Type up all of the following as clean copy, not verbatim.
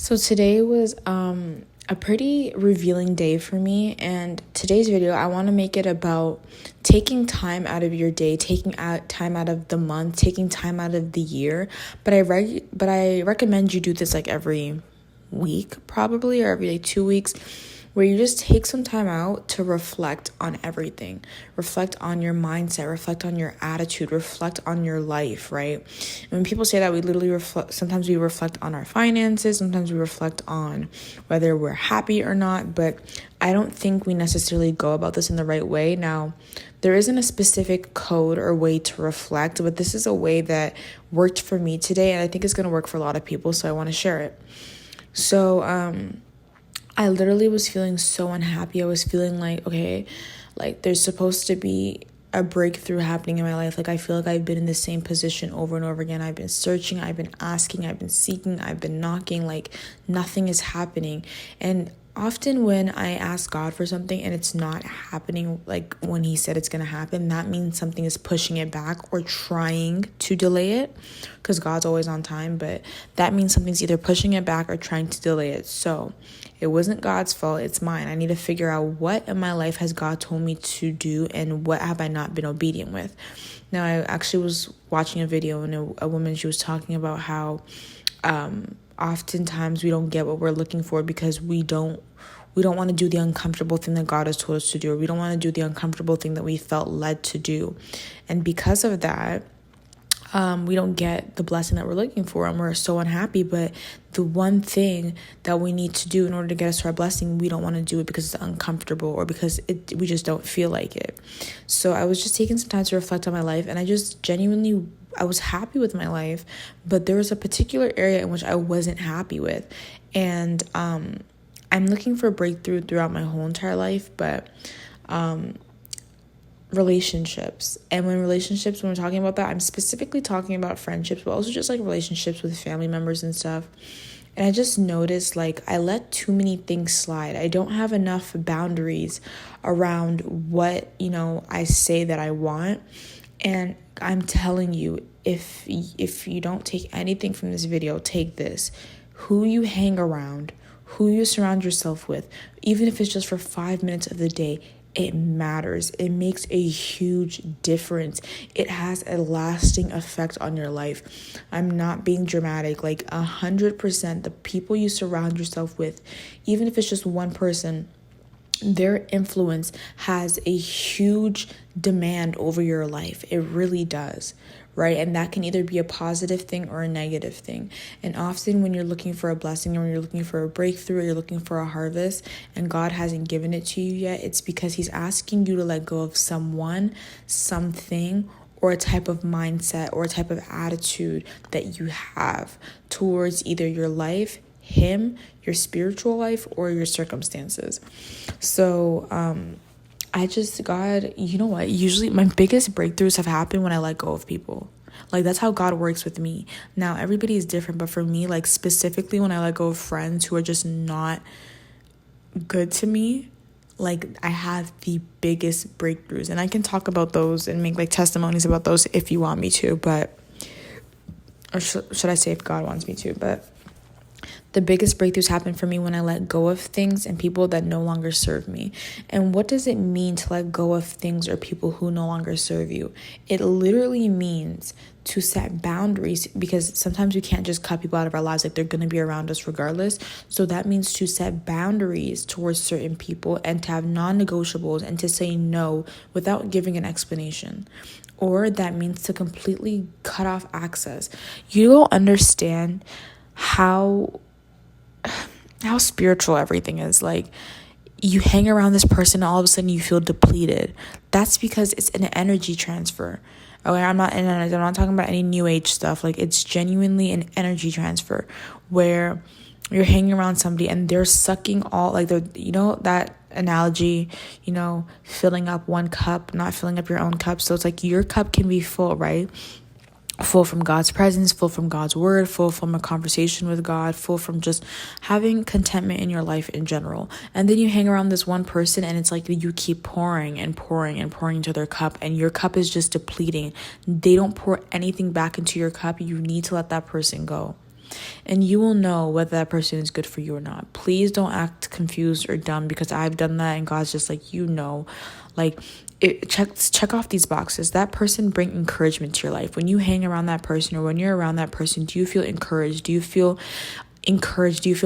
So today was a pretty revealing day for me, and today's video I want to make it about taking time out of your day, taking out time out of the month, taking time out of the year. But I recommend you do this like every week probably, or every 2 weeks, where you just take some time out to reflect on everything. Reflect on your mindset, reflect on your attitude, reflect on your life, right? And when people say that, we literally reflect. Sometimes we reflect on our finances, sometimes we reflect on whether we're happy or not, but I don't think we necessarily go about this in the right way. Now, there isn't a specific code or way to reflect, but this is a way that worked for me today, and I think it's going to work for a lot of people, so I want to share it. So, I literally was feeling so unhappy. I was feeling like, okay, like there's supposed to be a breakthrough happening in my life. Like I feel like I've been in the same position over and over again. I've been searching, I've been asking, I've been seeking, I've been knocking, like nothing is happening. And often when I ask God for something and it's not happening like when he said it's going to happen, that means something is pushing it back or trying to delay it, because God's always on time, but that means something's either pushing it back or trying to delay it. So it wasn't God's fault, it's mine. I need to figure out what in my life has God told me to do and what have I not been obedient with. Now, I actually was watching a video and a woman, she was talking about how oftentimes we don't get what we're looking for because we don't want to do the uncomfortable thing that God has told us to do, or we don't want to do the uncomfortable thing that we felt led to do. And because of that, we don't get the blessing that we're looking for, and we're so unhappy. But the one thing that we need to do in order to get us to our blessing, we don't want to do it because it's uncomfortable or because we just don't feel like it. So I was just taking some time to reflect on my life, and I just genuinely, I was happy with my life, but there was a particular area in which I wasn't happy with. And I'm looking for a breakthrough throughout my whole entire life, but relationships. And when we're talking about that, I'm specifically talking about friendships, but also just like relationships with family members and stuff. And I just noticed like I let too many things slide. I don't have enough boundaries around what, I say that I want. And I'm telling you, if you don't take anything from this video, take this. Who you hang around, who you surround yourself with, even if it's just for 5 minutes of the day, it matters. It makes a huge difference. It has a lasting effect on your life. I'm not being dramatic. Like 100%, the people you surround yourself with, even if it's just one person, their influence has a huge demand over your life. It really does, right? And that can either be a positive thing or a negative thing. And often when you're looking for a blessing, or when you're looking for a breakthrough, or you're looking for a harvest, and God hasn't given it to you yet, it's because he's asking you to let go of someone, something, or a type of mindset or a type of attitude that you have towards either your life, him, your spiritual life, or your circumstances. So God, you know what? Usually my biggest breakthroughs have happened when I let go of people. Like that's how God works with me. Now everybody is different, but for me, like specifically when I let go of friends who are just not good to me, like I have the biggest breakthroughs. And I can talk about those and make like testimonies about those if you want me to, or should I say if God wants me to, but the biggest breakthroughs happen for me when I let go of things and people that no longer serve me. And what does it mean to let go of things or people who no longer serve you? It literally means to set boundaries, because sometimes we can't just cut people out of our lives. Like they're going to be around us regardless. So that means to set boundaries towards certain people and to have non-negotiables and to say no without giving an explanation. Or that means to completely cut off access. You don't understand how spiritual everything is. Like you hang around this person, all of a sudden you feel depleted. That's because it's an energy transfer. Okay, I'm not talking about any new age stuff. Like it's genuinely an energy transfer where you're hanging around somebody and they're sucking all, like they're, that analogy, filling up one cup, not filling up your own cup. So it's like your cup can be full, right? Full from God's presence, full from God's word, full from a conversation with God, full from just having contentment in your life in general. And then you hang around this one person and it's like you keep pouring and pouring and pouring into their cup, and your cup is just depleting. They don't pour anything back into your cup. You need to let that person go. and you will know whether that person is good for you or not. Please don't act confused or dumb, because I've done that and God's just like, like, check off these boxes. That person bring encouragement to your life. When you hang around that person, or when you're around that person, do you feel encouraged? Do you feel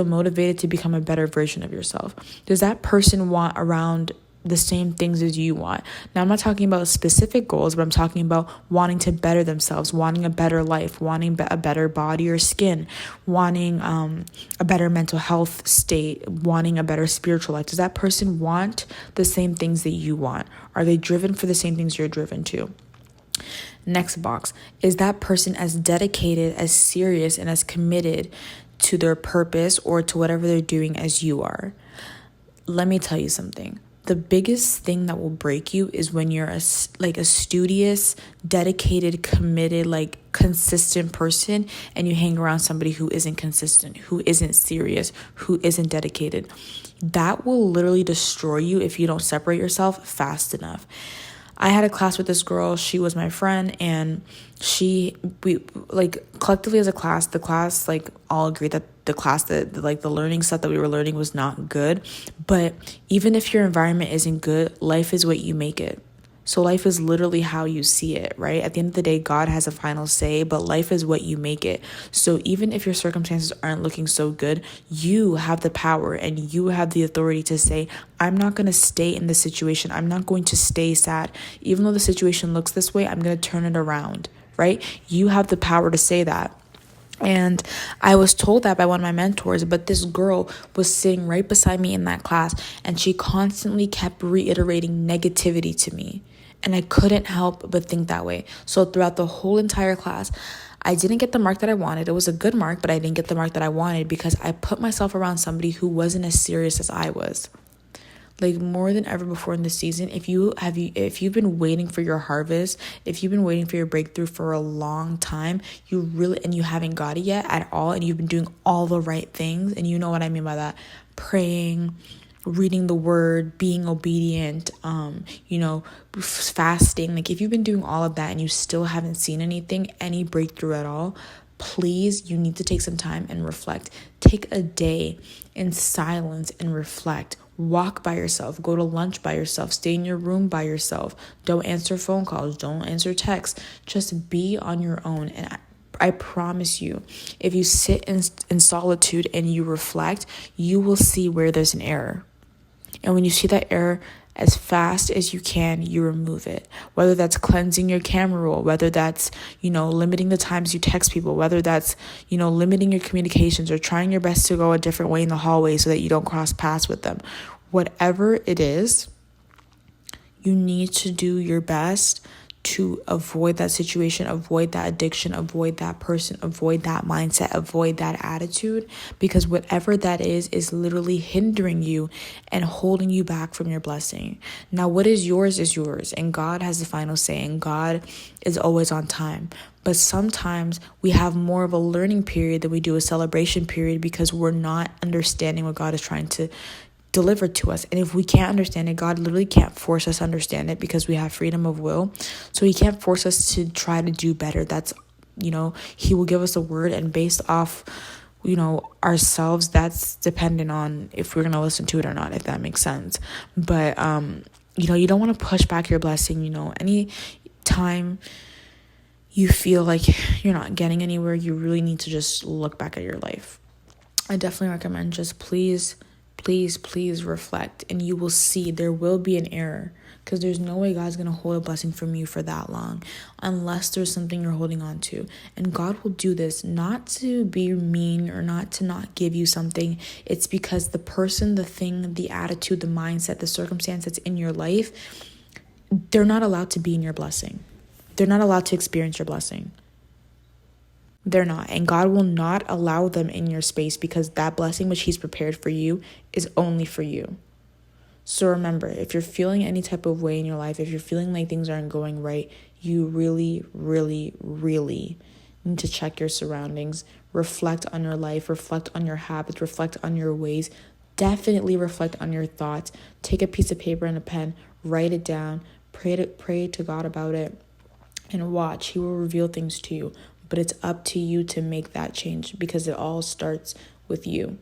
motivated to become a better version of yourself? Does that person want around the same things as you want? Now, I'm not talking about specific goals, but I'm talking about wanting to better themselves, wanting a better life, wanting a better body or skin, wanting a better mental health state, wanting a better spiritual life. Does that person want the same things that you want? Are they driven for the same things you're driven to? Next box, is that person as dedicated, as serious, and as committed to their purpose or to whatever they're doing as you are? Let me tell you something. The biggest thing that will break you is when you're a studious, dedicated, committed, consistent person, and you hang around somebody who isn't consistent, who isn't serious, who isn't dedicated. That will literally destroy you if you don't separate yourself fast enough. I had a class with this girl. She was my friend, and we collectively as a class, the class all agreed that the learning stuff that we were learning was not good. But even if your environment isn't good, life is what you make it. So life is literally how you see it, right? At the end of the day, God has a final say, but life is what you make it. So even if your circumstances aren't looking so good, you have the power and you have the authority to say, I'm not going to stay in this situation. I'm not going to stay sad. Even though the situation looks this way, I'm going to turn it around, right? You have the power to say that. And I was told that by one of my mentors, but this girl was sitting right beside me in that class, and she constantly kept reiterating negativity to me. And I couldn't help but think that way. So throughout the whole entire class, I didn't get the mark that I wanted. It was a good mark, but I didn't get the mark that I wanted because I put myself around somebody who wasn't as serious as I was. More than ever before in this season, if you've been waiting for your harvest, if you've been waiting for your breakthrough for a long time, you haven't got it yet at all, and you've been doing all the right things, and you know what I mean by that: praying, reading the word, being obedient, fasting. If you've been doing all of that and you still haven't seen any breakthrough at all, please, you need to take some time and reflect. Take a day in silence and reflect. Walk by yourself, go to lunch by yourself, stay in your room by yourself. Don't answer phone calls, don't answer texts. Just be on your own. And I promise you, if you sit in solitude and you reflect, you will see where there's an error. And when you see that error, as fast as you can, you remove it. Whether that's cleansing your camera roll, whether that's, limiting the times you text people, whether that's, limiting your communications or trying your best to go a different way in the hallway so that you don't cross paths with them. Whatever it is, you need to do your best to avoid that situation, avoid that addiction, avoid that person, avoid that mindset, avoid that attitude, because whatever that is literally hindering you and holding you back from your blessing. Now, what is yours, and God has the final say, and God is always on time. But sometimes we have more of a learning period than we do a celebration period because we're not understanding what God is trying to delivered to us. And if we can't understand it, God literally can't force us to understand it because we have freedom of will. So he can't force us to try to do better. That's, he will give us a word, and based off, ourselves, that's dependent on if we're going to listen to it or not, if that makes sense. But, you don't want to push back your blessing. Any time you feel like you're not getting anywhere, you really need to just look back at your life. I definitely recommend just please reflect, and you will see there will be an error, because there's no way God's going to hold a blessing from you for that long unless there's something you're holding on to. And God will do this not to be mean or not to not give you something. It's because the person, the thing, the attitude, the mindset, the circumstance that's in your life, they're not allowed to be in your blessing. They're not allowed to experience your blessing. They're not. And God will not allow them in your space, because that blessing which he's prepared for you is only for you. So remember, if you're feeling any type of way in your life, if you're feeling like things aren't going right, you really, really, really need to check your surroundings, reflect on your life, reflect on your habits, reflect on your ways, definitely reflect on your thoughts. Take a piece of paper and a pen, write it down, pray to God about it, and watch. He will reveal things to you. but it's up to you to make that change because it all starts with you.